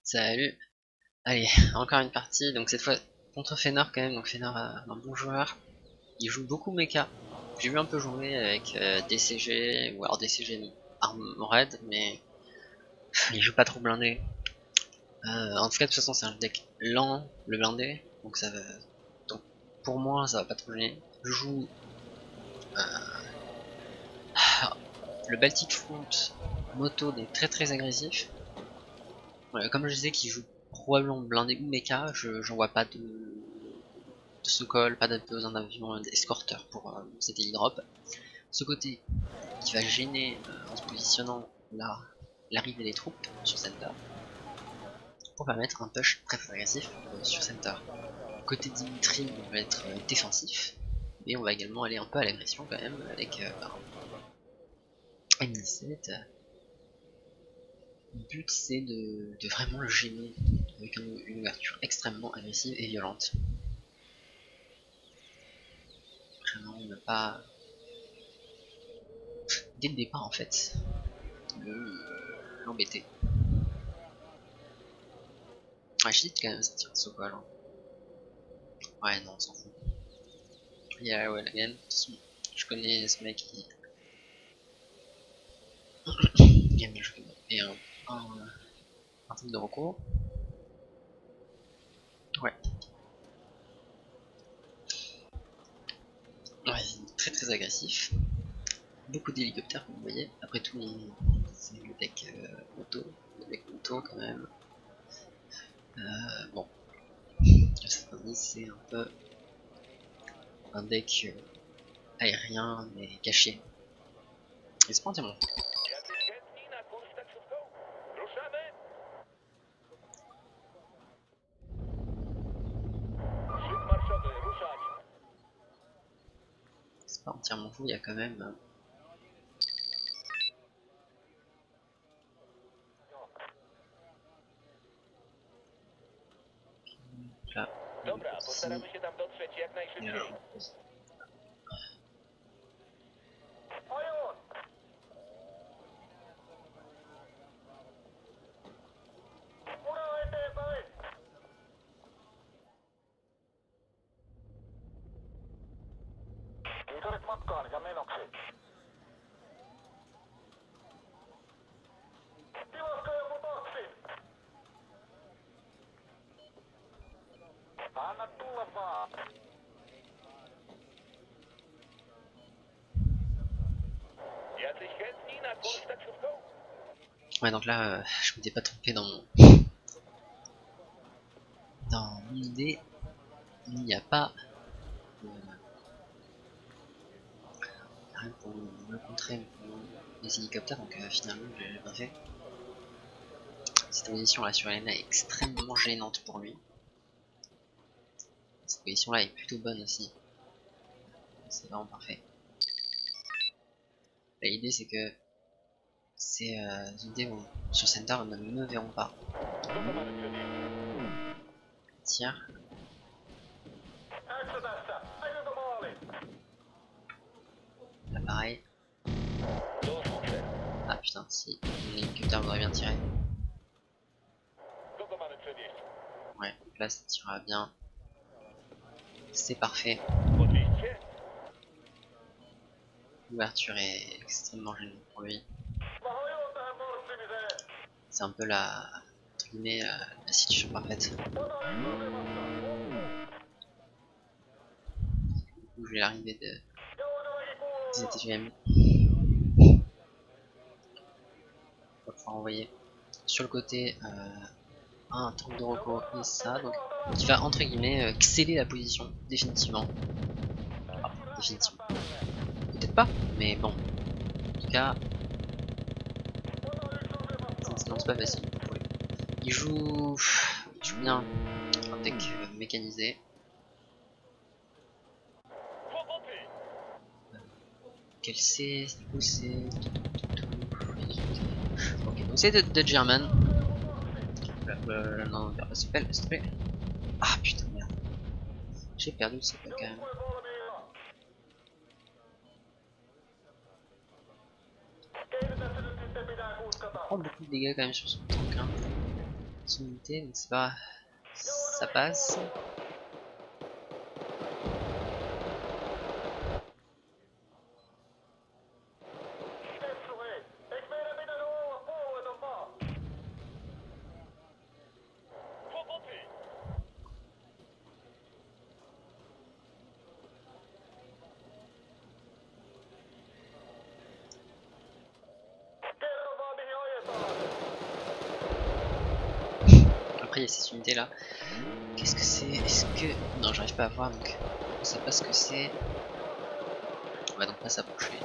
Salut. Allez, encore une partie, donc cette fois contre Fenor quand même, donc Fenor un bon joueur. Il joue beaucoup mecha. J'ai vu un peu jouer avec DCG, ou alors DCG Armored, mais il joue pas trop blindé. En tout cas, de toute façon, c'est un deck lent, le blindé, donc ça va... Donc pour moi, ça va pas trop gêner. Je joue le Baltic Front moto, donc très agressif. Comme je disais qu'il joue probablement blindé ou mecha, j'en vois pas de sous-call, pas besoin d'avion d'escorteur pour cet drop. Ce côté qui va gêner en se positionnant là l'arrivée des troupes sur center pour permettre un push très agressif sur center. Côté Dimitri, on va être défensif, mais on va également aller un peu à l'agression quand même avec M17. Le but c'est de vraiment le gêner avec une ouverture extrêmement agressive et violente. Vraiment ne pas dès le départ en fait l'embêter. Ah, j'hésite quand même à sortir de Sokol. Hein. Ouais, non, on s'en fout. Il y a ouais, la game. De toute façon, je connais ce mec qui. Il aime bien jouer. Et un truc de recours. Ouais. Ouais, très agressif. Beaucoup d'hélicoptères, comme vous voyez. Après tout, c'est le deck moto. Le deck moto, quand même. Bon. C'est un peu un deck aérien, mais caché. Et c'est pas entièrement. C'est pas entièrement fou, il y a quand même. Là. Dobra, postaramy się tam dotrzeć jak najszybciej. Kiitoret matkaan ja menoksi. Tilasko joku taksi? Anna tulla vaan. Jacyś chętni na kurs taksówką? Ouais, donc là, je m'étais pas trompé dans mon idée. Il n'y a pas rien pour le contrer les hélicoptères, donc finalement, j'ai pas fait. Cette position là sur Elena est extrêmement gênante pour lui. Cette position là est plutôt bonne aussi. C'est vraiment parfait. L'idée c'est que ces unités sur center ne me verront pas. Tiens. Là pareil. Ah putain, si mon hélicoptère voudrait bien tirer. Ouais, donc là ça tirera bien. C'est parfait. L'ouverture est extrêmement gênante pour lui. C'est un peu la, entre guillemets, la situation parfaite. Du coup, je vais l'arrivée des ATGM. On va pouvoir envoyer sur le côté un truc de recours et ça, donc qui va entre guillemets sceller la position définitivement. Enfin, définitivement. Peut-être pas, mais bon. En tout cas, c'est pas facile. Ouais. Il joue bien un deck mécanisé. Quel c'est du coup c'est. Ok, donc c'est de German. Non, s'il te plaît. Ah putain, merde. J'ai perdu le spell quand même. Il prend beaucoup de dégâts quand même sur son tank. Hein. son unité, donc c'est pas... ça passe. Après il y a cette unité là. Qu'est-ce que c'est? Est-ce que... non, j'arrive pas à voir, donc je sais pas ce que c'est. On va donc pas s'approcher.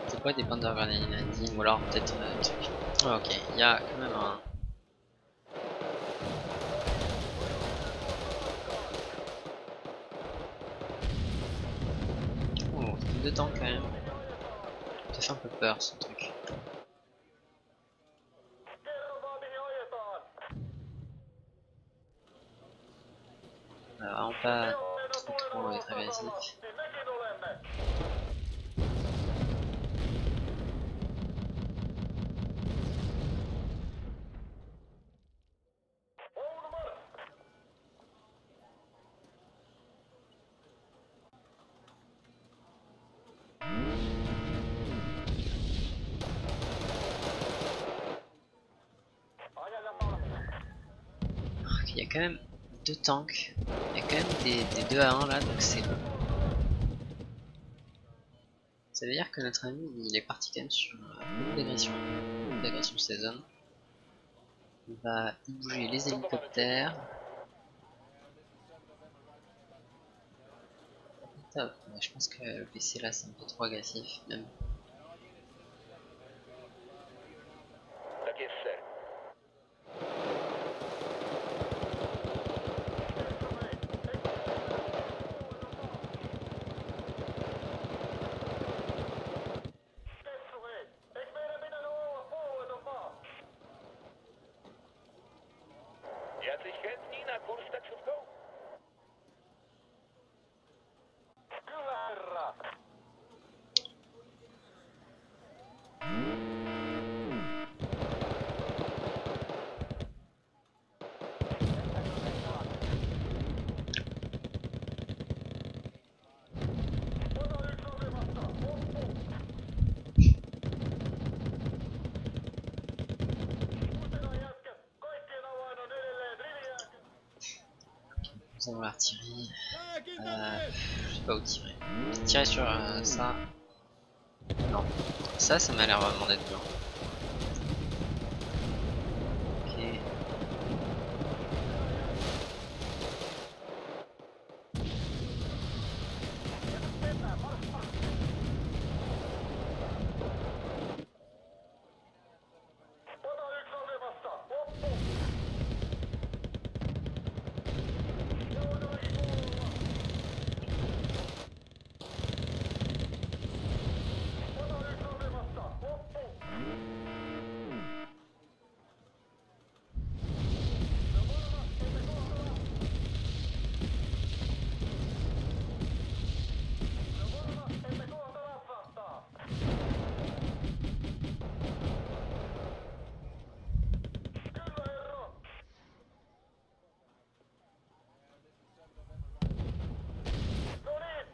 C'est quoi des bandes d'organisation ou alors peut-être un truc. Oh, ok, il y a quand même un... oh, deux tanks quand même. Ça fait un peu peur ce truc. Vraiment pas trop être agressif. Il y a quand même deux tanks. Il y a quand même des 2 à 1 là, donc c'est bon. Ça veut dire que notre ami il est parti quand même sur beaucoup d'agression. Beaucoup d'agression sur ces zones. Il va y bouger les hélicoptères. Top. Ouais, je pense que le PC là c'est un peu trop agressif même. Jacyś chętni na kurs taksówką? Kyllä, herra. Nous avons l'artillerie. Je sais pas où tirer. Tirer sur ça. Non. Ça m'a l'air vraiment d'être bien. Ok.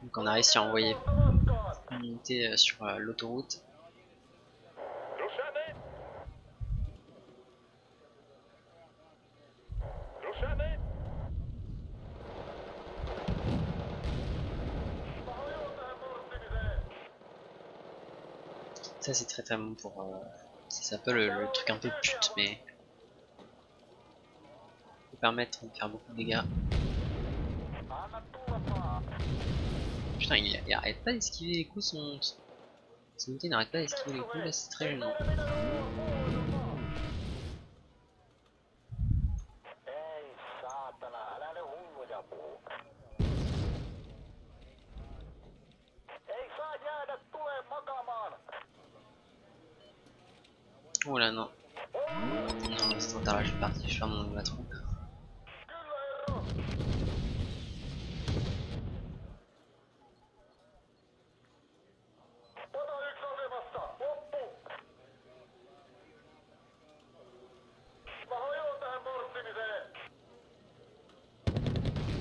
Donc on a réussi à envoyer une unité sur l'autoroute. Ruszamy! Ruszamy! Ça c'est très bon pour... c'est un peu le truc un peu pute, mais... peut permettre de faire beaucoup de dégâts. Putain, il arrête pas d'esquiver les coups, son unité n'arrête pas d'esquiver les coups, là c'est très gênant. Ei saatana, älä ne hulluja puhu. Ei saa jäädä tuleen makaamaan. Oh là non. Non, C'est trop tard là, je vais partir, je vais faire ma troupe.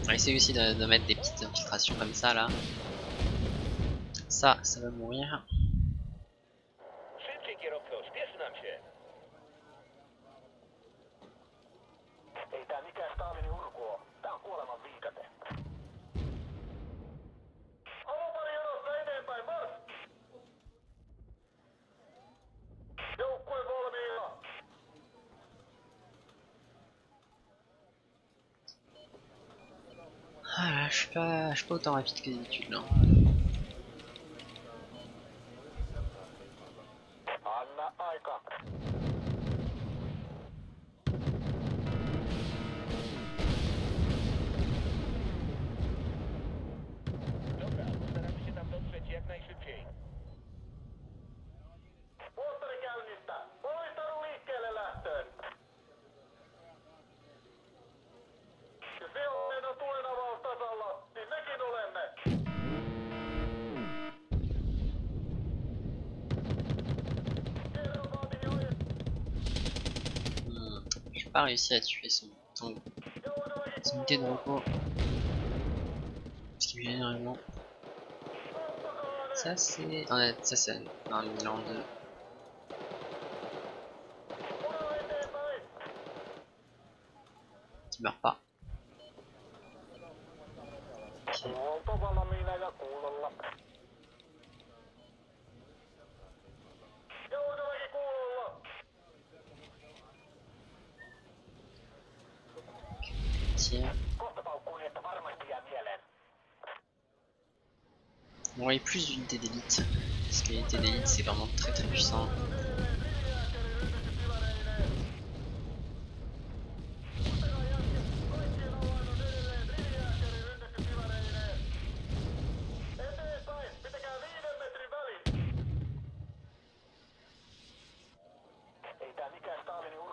On va essayer aussi de mettre des petites infiltrations comme ça là. Ça va mourir. Szybciej, kierowco, śpieszy nam się. Ei tää mikään Stalinin urku oo. Tää on kuoleman viikate. Alupari jonossa eteenpäin, mars! Joukkue valmiina! Ah là, je suis pas autant rapide que d'habitude là. Anna aika. Dobra, postaramy się tam dotrzeć jak najszybciej. Moottori käynnistä. Valmistaudu liikkeelle lähtöön. Jos vihollinen on tulenavaus tasalla, niin mekin olemme. Kerro vaatii ojet. J'ai pas réussi à tuer son unité de repos. Ce qui me gêne énormément. Ça c'est... ça c'est un Milan 2. Qui meurt pas. Huolto valmiina ja kuulolla. Jalkaväki kuulolla. Tiens. Kohta paukkuu niin, että varmasti jää mieleen. Bon, et plus d'unités d'élite. Parce que l'unité d'élite c'est vraiment très puissant.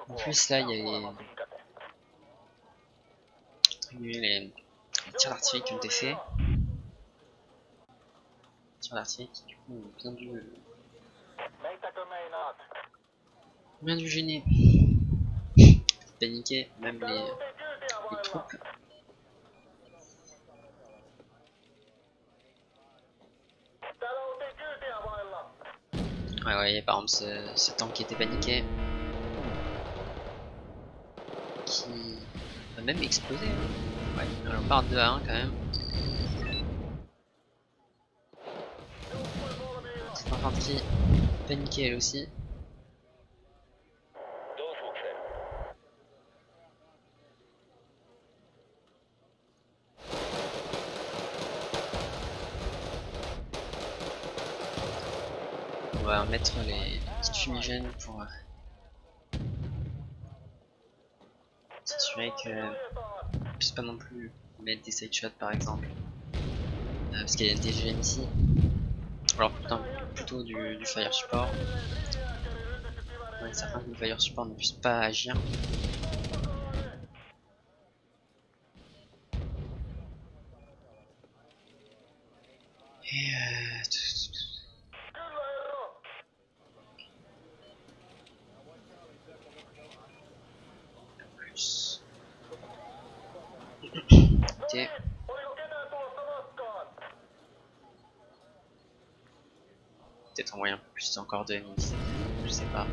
En plus là il y a les tirs d'artillerie qui ont été faits. Tirs d'artillerie qui du coup ont bien dû gêner. Paniquer même les troupes. Ouais, par exemple ce tank qui était paniqué. Qui a même explosé. Ouais, on part 2 à 1 quand même. Cette infanterie paniquée elle aussi. On va mettre les petites fumigènes pour s'assurer que je puisse pas non plus mettre des side shots par exemple. Parce qu'il y a des GM ici. Alors plutôt du fire support. Ouais, certains du fire support ne puissent pas agir. Et plus. Écoutez. Peut-être envoyer un peu plus encore de M10, je sais pas.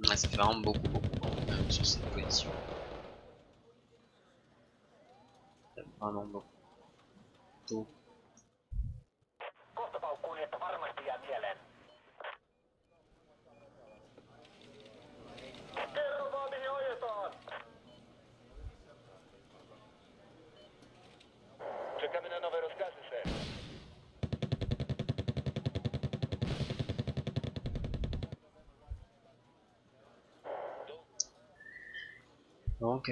Ouais, ça fait vraiment beaucoup sur cette position. Ça fait vraiment beaucoup. Kohta paukkuu niin, että varmasti jää mieleen. Kerro vaan mihin ajetaan. Czekamy na nowe rozkazy, ser. Bon que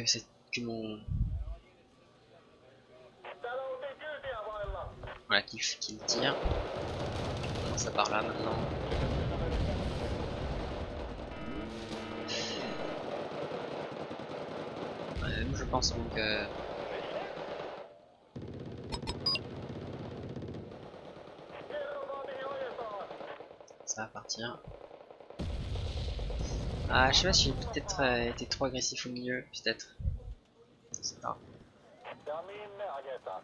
mon Täällä oltiin kyytiä vailla. voilà qu'il tire. On commence par là maintenant. Je pense donc Kerro vaan mihin ajetaan. ça va partir. Ah, je sais pas si j'ai peut-être été trop agressif au milieu, peut-être. Je sais pas. Ja minne ajetaan?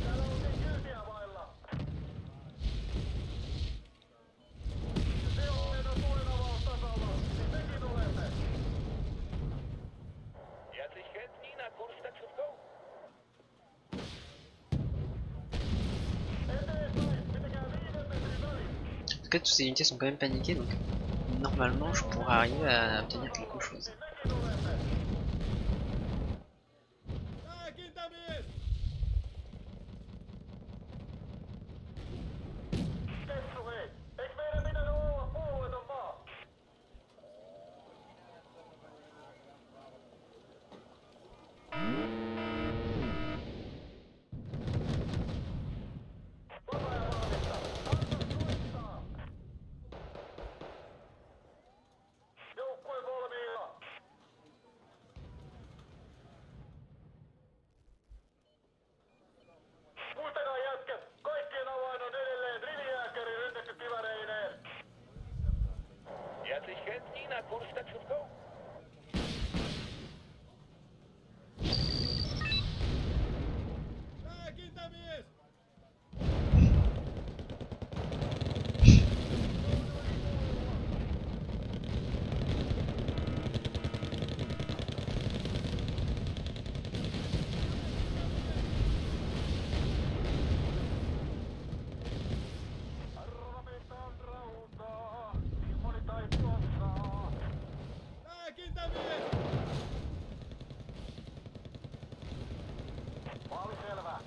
Täällä oltiin kyytiä vailla. Vihollinen on tulenavaus tasalla, niin tekin olette. Jacyś chętni na kurs taksówką? Eteenpäin, pitäkää 5 metrin väli. En tout cas, toutes ces unités sont quand même paniquées, donc normalement je pourrais arriver à obtenir quelque chose. Niin tekin olette. Ketsu hei, eiks meidän pitänyt olla puolueeton maa? Vapaa valmista. Anna suittaa. Joukkue valmiina. Muistakaa jätkät, kaikkien avain on edelleen rivijääkäri rynnetty kiväreineen. Jacyś chętni na kurs taksówką? Ravitaan rautaa, moni taipiosaa. Maali selvä.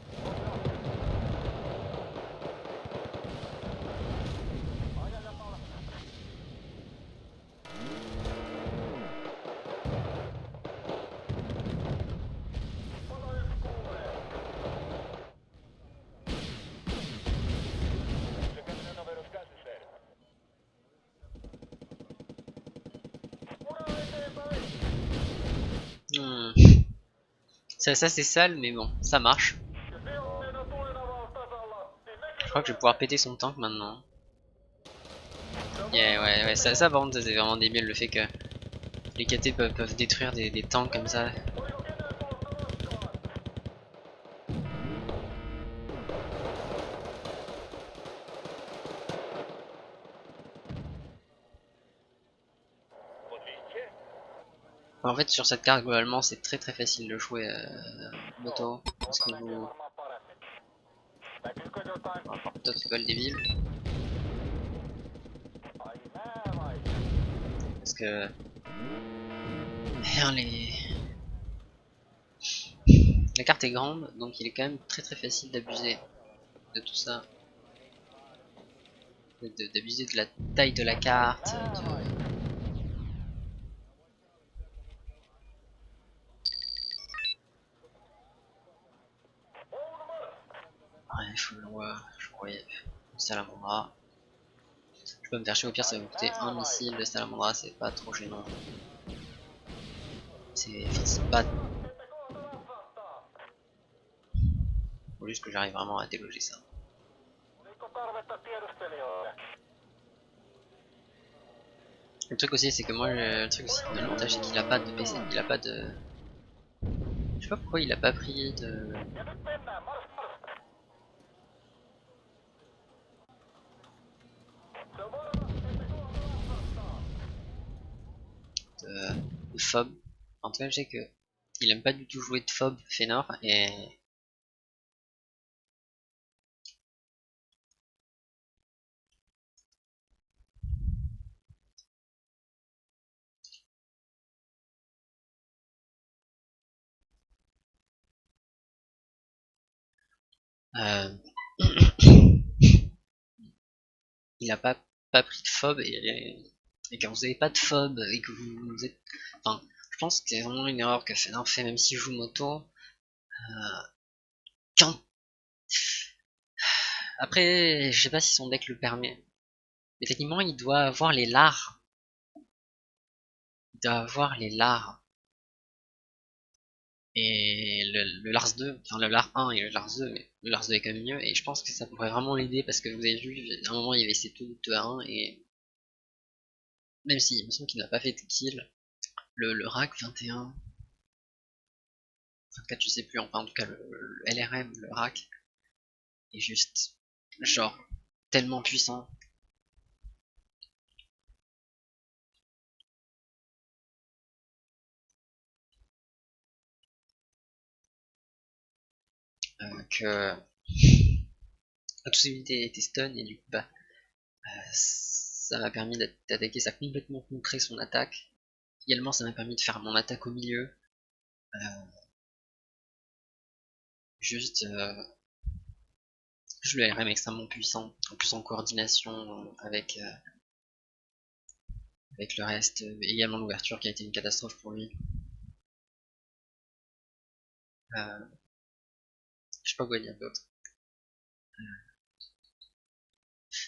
Ajaja palvelu. Palo 1 kuulee. Czekamy na nowe rozkazy, ser. Ura eteenpäin. Ça c'est sale, mais bon, ça marche. Jos vihollinen on tulenavaus tasalla, niin nekin Je crois que je vais pouvoir péter son tank maintenant. Yeah, ouais, ça par contre c'est vraiment débile le fait que les KT peuvent détruire des tanks comme ça. Oliko ketään tulossa vastaan? Podwieźcie? En fait sur cette carte globalement c'est très facile de jouer moto parce que vous Varmaan paremmin. Näkyykö jotain? toi tu voles des villes Ai nää vai? parce que derrière la carte est grande donc il est quand même très facile d'abuser de tout ça, d'abuser de la taille de la carte. Bref, je croyais Salamandra. Je peux me faire chier, au pire ça va me coûter un missile de Salamandra, c'est pas trop gênant. C'est pas. Faut juste que j'arrive vraiment à déloger ça. Oliko tarvetta tiedustelijoille? Le truc aussi c'est que moi le truc aussi de l'avantage c'est qu'il a pas de PC, il a pas de. Je sais pas pourquoi il a pas pris de. Ja nyt mennään, mars mars! Se on varma, että kohta vastastaa. de Fob. En tout cas je sais que il aime pas du tout jouer de Fob Fënor et. Il a pas pas pris de fob et quand vous avez pas de fob et que vous êtes, enfin, je pense que c'est vraiment une erreur que Fedin fait, même s'il joue moto. Quand... Après, je sais pas si son deck le permet, mais techniquement il doit avoir les lards. Il doit avoir les lards. Et le Lars 2, enfin le Lars 1 et le Lars 2, mais le Lars 2 est quand même mieux, et je pense que ça pourrait vraiment l'aider parce que vous avez vu, à un moment il y avait ses 2 à 1, et même si il me semble qu'il n'a pas fait de kill, le RAC 21, 24 je sais plus, enfin en tout cas le LRM, le RAC, est juste genre tellement puissant. Que toutes ses unités étaient stun et du coup bah ça m'a permis d'attaquer, ça a complètement contré son attaque. Également ça m'a permis de faire mon attaque au milieu. Juste je le LRM extrêmement puissant, en plus en coordination avec le reste, également l'ouverture qui a été une catastrophe pour lui. Je sais pas quoi dire d'autre.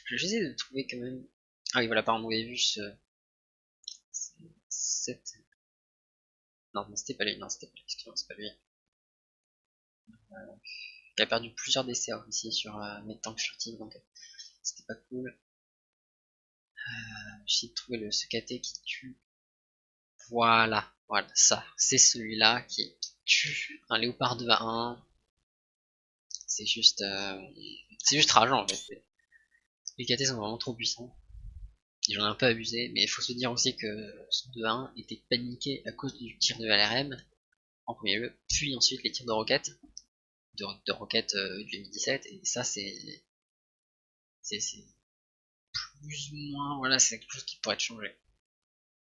J'essaie de trouver quand même. Ah oui voilà, pardon, vous avez vu cette... Non, c'était pas lui, non, c'était pas lui, excusez-moi, c'est pas lui. Il a perdu plusieurs DCA aussi sur mes tanks furtifs, donc c'était pas cool. J'essaie de trouver ce KT qui tue. Voilà, ça, c'est celui-là qui tue un léopard 2 à 1. C'est juste rageant en fait. Les KT sont vraiment trop puissants. Et j'en ai un peu abusé, mais il faut se dire aussi que ce 2 à 1 était paniqué à cause du tir de LRM en premier lieu, puis ensuite les tirs de roquettes, de roquettes du M17, et ça c'est plus ou moins, voilà, c'est quelque chose qui pourrait être changé.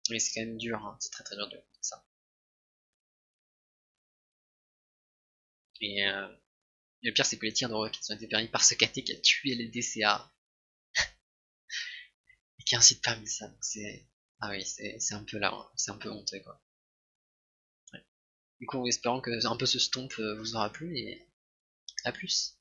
Mais c'est quand même dur, hein, c'est très très dur de faire ça. Et le pire c'est que les tirs de roquettes ont été permis par ce KT qui a tué les DCA et qui a ainsi permis ça, donc c'est... Ah oui, c'est un peu là, hein, c'est un peu honteux quoi. Ouais. Du coup, en espérant que un peu ce stomp vous aura plu, et à plus.